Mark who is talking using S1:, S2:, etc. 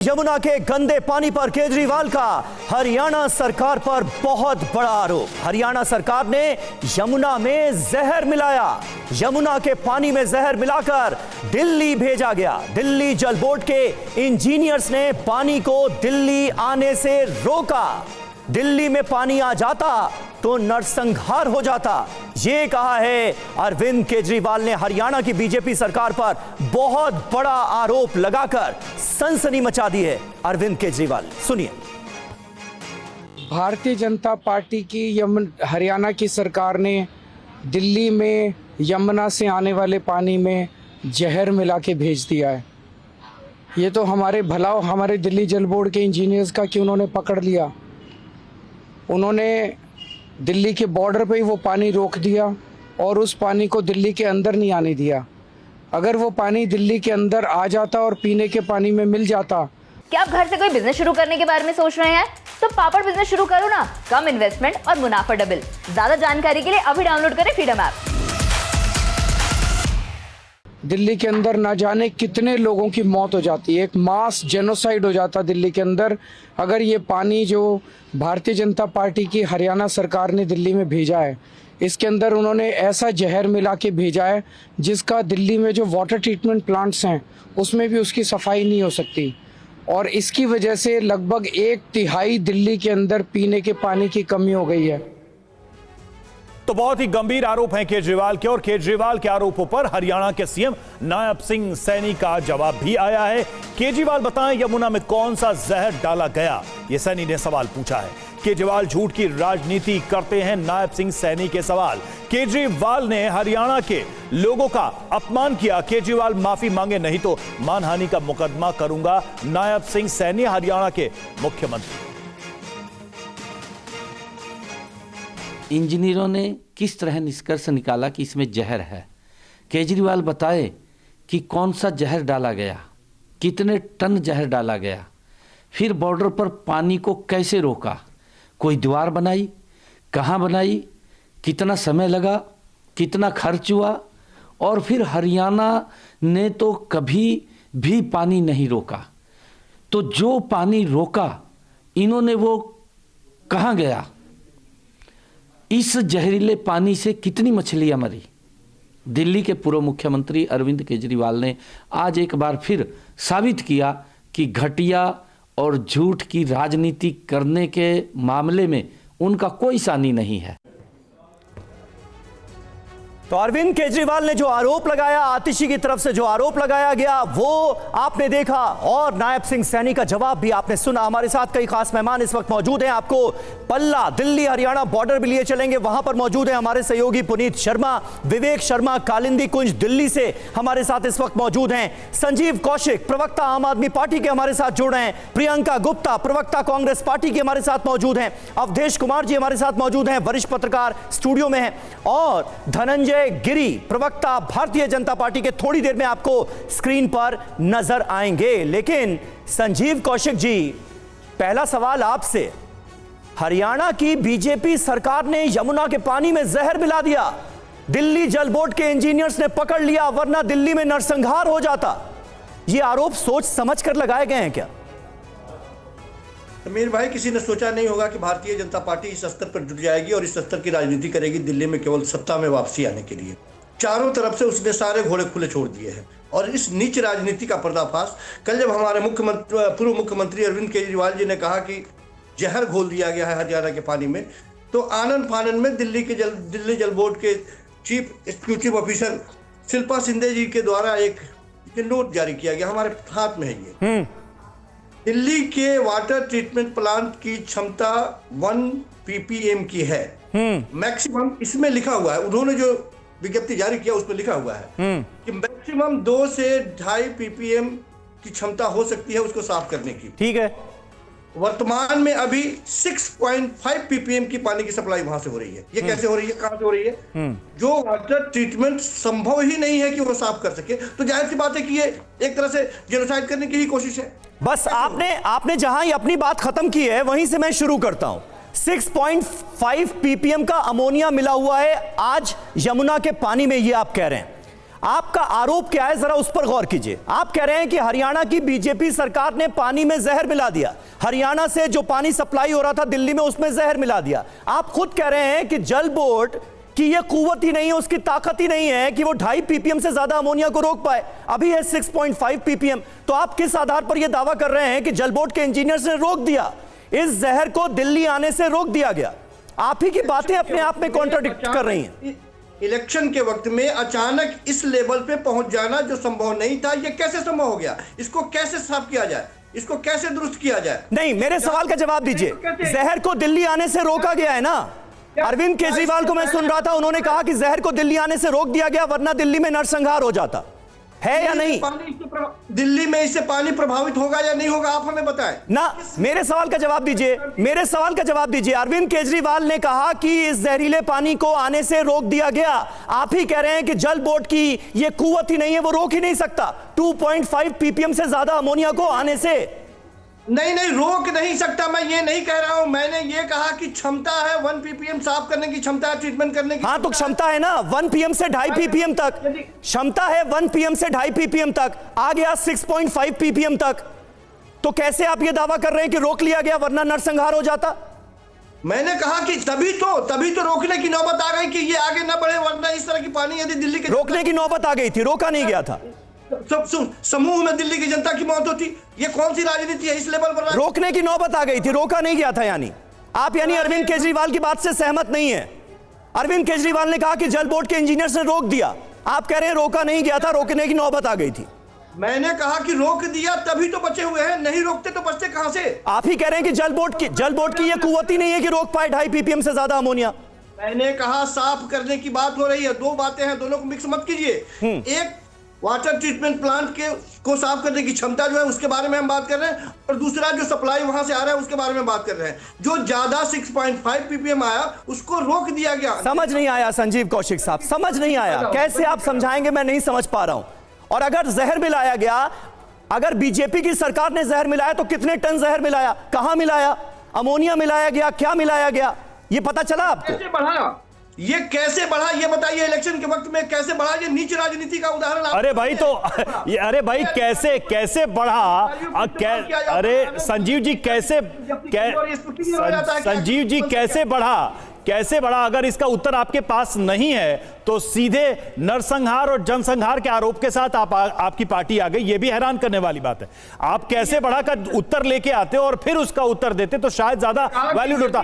S1: यमुना के गंदे पानी पर केजरीवाल का हरियाणा सरकार पर बहुत बड़ा आरोप। हरियाणा सरकार ने यमुना में जहर मिलाया। यमुना के पानी में जहर मिलाकर दिल्ली भेजा गया। दिल्ली जल बोर्ड के इंजीनियर्स ने पानी को दिल्ली आने से रोका। दिल्ली में पानी आ जाता तो नरसंहार हो जाता, ये कहा है अरविंद केजरीवाल ने। हरियाणा की बीजेपी सरकार पर बहुत बड़ा आरोप लगाकर सनसनी मचा दी है अरविंद केजरीवाल। सुनिए।
S2: भारतीय जनता पार्टी की हरियाणा की सरकार ने दिल्ली में यमुना से आने वाले पानी में जहर मिला के भेज दिया है। ये तो हमारे भला हमारे दिल्ली जल बोर्ड के इंजीनियर्स का कि उन्होंने पकड़ लिया। उन्होंने दिल्ली के बॉर्डर पे ही वो पानी रोक दिया और उस पानी को दिल्ली के अंदर नहीं आने दिया। अगर वो पानी दिल्ली के अंदर आ जाता और पीने के पानी में मिल जाता।
S3: क्या आप घर से कोई बिजनेस शुरू करने के बारे में सोच रहे हैं? तो पापड़ बिजनेस शुरू करो ना। कम इन्वेस्टमेंट और मुनाफा डबल। ज्यादा जानकारी के लिए अभी डाउनलोड करें फ्रीडम ऐप।
S2: दिल्ली के अंदर ना जाने कितने लोगों की मौत हो जाती है, एक मास जेनोसाइड हो जाता दिल्ली के अंदर अगर ये पानी जो भारतीय जनता पार्टी की हरियाणा सरकार ने दिल्ली में भेजा है, इसके अंदर उन्होंने ऐसा जहर मिला के भेजा है जिसका दिल्ली में जो वाटर ट्रीटमेंट प्लांट्स हैं उसमें भी उसकी सफाई नहीं हो सकती। और इसकी वजह से लगभग 1/3 दिल्ली के अंदर पीने के पानी की कमी हो गई है।
S1: तो बहुत ही गंभीर आरोप हैं केजरीवाल के, और केजरीवाल के आरोपों पर हरियाणा के सीएम नायब सिंह सैनी का जवाब भी आया है। केजरीवाल बताएं यमुना में कौन सा जहर डाला गया, ये सैनी ने सवाल पूछा है। केजरीवाल झूठ की राजनीति करते हैं, नायब सिंह सैनी के सवाल। केजरीवाल ने हरियाणा के लोगों का अपमान किया। केजरीवाल माफी मांगे नहीं तो मानहानि का मुकदमा करूंगा, नायब सिंह सैनी हरियाणा के मुख्यमंत्री।
S4: इंजीनियरों ने किस तरह निष्कर्ष निकाला कि इसमें जहर है? केजरीवाल बताए कि कौन सा जहर डाला गया, कितने टन जहर डाला गया, फिर बॉर्डर पर पानी को कैसे रोका, कोई दीवार बनाई, कहाँ बनाई, कितना समय लगा, कितना खर्च हुआ, और फिर हरियाणा ने तो कभी भी पानी नहीं रोका। तो जो पानी रोका इन्होंने वो कहाँ गया? इस जहरीले पानी से कितनी मछलियां मरी? दिल्ली के पूर्व मुख्यमंत्री अरविंद केजरीवाल ने आज एक बार फिर साबित किया कि घटिया और झूठ की राजनीति करने के मामले में उनका कोई सानी नहीं है।
S1: तो अरविंद केजरीवाल ने जो आरोप लगाया, आतिशी की तरफ से जो आरोप लगाया गया वो आपने देखा, और नायब सिंह सैनी का जवाब भी आपने सुना। हमारे साथ कई खास मेहमान इस वक्त मौजूद हैं। आपको पल्ला दिल्ली हरियाणा बॉर्डर भी लिए चलेंगे, वहां पर मौजूद हैं हमारे सहयोगी पुनीत शर्मा, विवेक शर्मा कालिंदी कुंज दिल्ली से हमारे साथ इस वक्त मौजूद हैं। संजीव कौशिक प्रवक्ता आम आदमी पार्टी के हमारे साथ जुड़ रहे हैं। प्रियंका गुप्ता प्रवक्ता कांग्रेस पार्टी के हमारे साथ मौजूद हैं। अवधेश कुमार जी हमारे साथ मौजूद हैं, वरिष्ठ पत्रकार स्टूडियो में हैं। और धनंजय गिरी प्रवक्ता भारतीय जनता पार्टी के थोड़ी देर में आपको स्क्रीन पर नजर आएंगे। लेकिन संजीव कौशिक जी, पहला सवाल आपसे। हरियाणा की बीजेपी सरकार ने यमुना के पानी में जहर मिला दिया, दिल्ली जल बोर्ड के इंजीनियर्स ने पकड़ लिया, वरना दिल्ली में नरसंहार हो जाता। ये आरोप सोच समझ कर लगाए गए हैं क्या?
S5: अमीर भाई, किसी ने सोचा नहीं होगा कि भारतीय जनता पार्टी इस स्तर पर जुट जाएगी और इस स्तर की राजनीति करेगी दिल्ली में केवल सत्ता में वापसी आने के लिए। चारों तरफ से उसने सारे घोड़े खुले छोड़ दिए हैं और इस नीच राजनीति का पर्दाफाश कल जब हमारे पूर्व मुख्यमंत्री अरविंद केजरीवाल जी ने कहा कि जहर घोल दिया गया है हरियाणा के पानी में, तो आनंद फानन में दिल्ली जल बोर्ड के chief executive officer Shilpa Shinde ji के द्वारा एक नोट जारी किया गया। हमारे हाथ में है ये। दिल्ली के वाटर ट्रीटमेंट प्लांट की क्षमता 1 ppm की है मैक्सिमम। इसमें लिखा हुआ है, उन्होंने जो विज्ञप्ति जारी किया उसमें लिखा हुआ है कि मैक्सिमम 2 से 2.5 ppm की क्षमता हो सकती है उसको साफ करने की। ठीक है। वर्तमान में अभी 6.5 ppm की पानी की सप्लाई वहां से हो रही है। ये कैसे हो रही है, कहां से हो रही है? जो वाटर ट्रीटमेंट संभव ही नहीं है कि वो साफ कर सके, तो जाहिर सी बात है कि ये एक तरह से जेनोसाइड करने की ही कोशिश है।
S1: बस आपने जहां ही अपनी बात खत्म की है वहीं से मैं शुरू करता हूं। 6.5 ppm का अमोनिया मिला हुआ है आज यमुना के पानी में, ये आप कह रहे हैं। आपका आरोप क्या है, जरा उस पर गौर कीजिए। आप कह रहे हैं कि हरियाणा की बीजेपी सरकार ने पानी में जहर मिला दिया, हरियाणा से जो पानी सप्लाई हो रहा था दिल्ली में उसमें जहर मिला दिया। आप खुद कह रहे हैं कि जल बोर्ड की ये कुव्वत ही नहीं है, उसकी ताकत ही नहीं है कि वो 2.5 ppm से ज्यादा अमोनिया को रोक पाए। अभी है 6.5 ppm। तो आप किस आधार पर यह दावा कर रहे हैं कि जल बोर्ड के इंजीनियर्स ने रोक दिया, इस जहर को दिल्ली आने से रोक दिया गया? आप ही की बातें अपने आप में कॉन्ट्राडिक्ट कर रही हैं।
S5: इलेक्शन के वक्त में अचानक इस लेवल पे पहुंच जाना जो संभव नहीं था, ये कैसे संभव हो गया? इसको कैसे साफ किया जाए, इसको कैसे दुरुस्त किया जाए?
S1: नहीं, मेरे सवाल का जवाब दीजिए। जहर को दिल्ली आने से रोका गया है ना? अरविंद केजरीवाल को मैं सुन रहा था, उन्होंने कहा कि जहर को दिल्ली आने से रोक दिया गया, वरना दिल्ली में नरसंहार हो जाता है या नहीं?
S5: दिल्ली में इससे पानी प्रभावित होगा या नहीं होगा, आप हमें बताएं
S1: ना। मेरे सवाल का जवाब दीजिए, मेरे सवाल का जवाब दीजिए। अरविंद केजरीवाल ने कहा कि इस जहरीले पानी को आने से रोक दिया गया। आप ही कह रहे हैं कि जल बोर्ड की ये कुव्वत ही नहीं है, वो रोक ही नहीं सकता 2.5 ppm से ज्यादा अमोनिया को आने से।
S5: नहीं, रोक नहीं सकता, मैं ये नहीं कह रहा हूं। मैंने ये कहा कि क्षमता है 1 ppm साफ करने की, क्षमता है ट्रीटमेंट करने की।
S1: हाँ, तो क्षमता है ना 1 pm से 2.5 ppm तक, क्षमता है 1 pm से 2.5 ppm तक, आ गया 6.5 ppm तक। तो कैसे आप ये दावा कर रहे हैं कि रोक लिया गया वरना नरसंहार हो जाता?
S5: मैंने कहा कि तभी तो रोकने की नौबत आ गई कि ये आगे ना बढ़े, वरना इस तरह की पानी यदि दिल्ली के
S1: रोकने की नौबत आ गई थी, रोका नहीं गया था।
S5: समूह में दिल्ली की जनता की मौत होती, ये कौन सी राजनीति है इस लेवल पर?
S1: रोकने की नौबत आ गई थी, रोका नहीं गया था। यानी आप अरविंद केजरीवाल की बात से सहमत नहीं है? अरविंद केजरीवाल ने कहा कि जल बोर्ड के इंजीनियर्स ने रोक दिया, आप कह रहे हैं रोका नहीं गया था, रोकने की नौबत आ गई थी।
S5: मैंने कहा कि रोक दिया तभी तो बचे हुए हैं, नहीं रोकते तो बचते कहां से?
S1: आप ही कह रहे हैं कि जल बोर्ड की यह कुव्वत ही नहीं है कि रोक पाए 2.5 ppm से ज्यादा अमोनिया।
S5: मैंने कहा साफ करने की बात हो रही है, दो बातें हैं, दोनों को मिक्स मत कीजिए। एक वाटर ट्रीटमेंट प्लांट को साफ करने की क्षमता जो है उसके बारे में हम बात कर रहे हैं, और दूसरा जो सप्लाई वहां से आ रहा है उसके बारे में बात कर रहे हैं। जो ज्यादा 6.5 ppm आया उसको रोक दिया गया।
S1: समझ नहीं आया संजीव कौशिक साहब, समझ नहीं आया, कैसे आप समझाएंगे? मैं नहीं समझ पा रहा हूं। और अगर जहर मिलाया गया, अगर बीजेपी की सरकार ने जहर मिलाया तो कितने टन जहर मिलाया, कहां मिलाया, अमोनिया मिलाया गया, क्या मिलाया गया, ये पता चला आपको?
S5: ये कैसे बढ़ा ये बताइए, इलेक्शन के वक्त में कैसे बढ़ा? ये नीच राजनीति का उदाहरण।
S6: अरे भाई तो अरे भाई कैसे बढ़ा? अरे संजीव जी संजीव जी कैसे बढ़ा? अगर इसका उत्तर आपके पास नहीं है तो सीधे नरसंहार और जनसंहार के आरोप के साथ आपकी पार्टी आ गई, ये भी हैरान करने वाली बात है। आप कैसे बढ़ा का उत्तर लेके आते हो और फिर उसका उत्तर देते तो शायद ज्यादा वैल्यूड होता।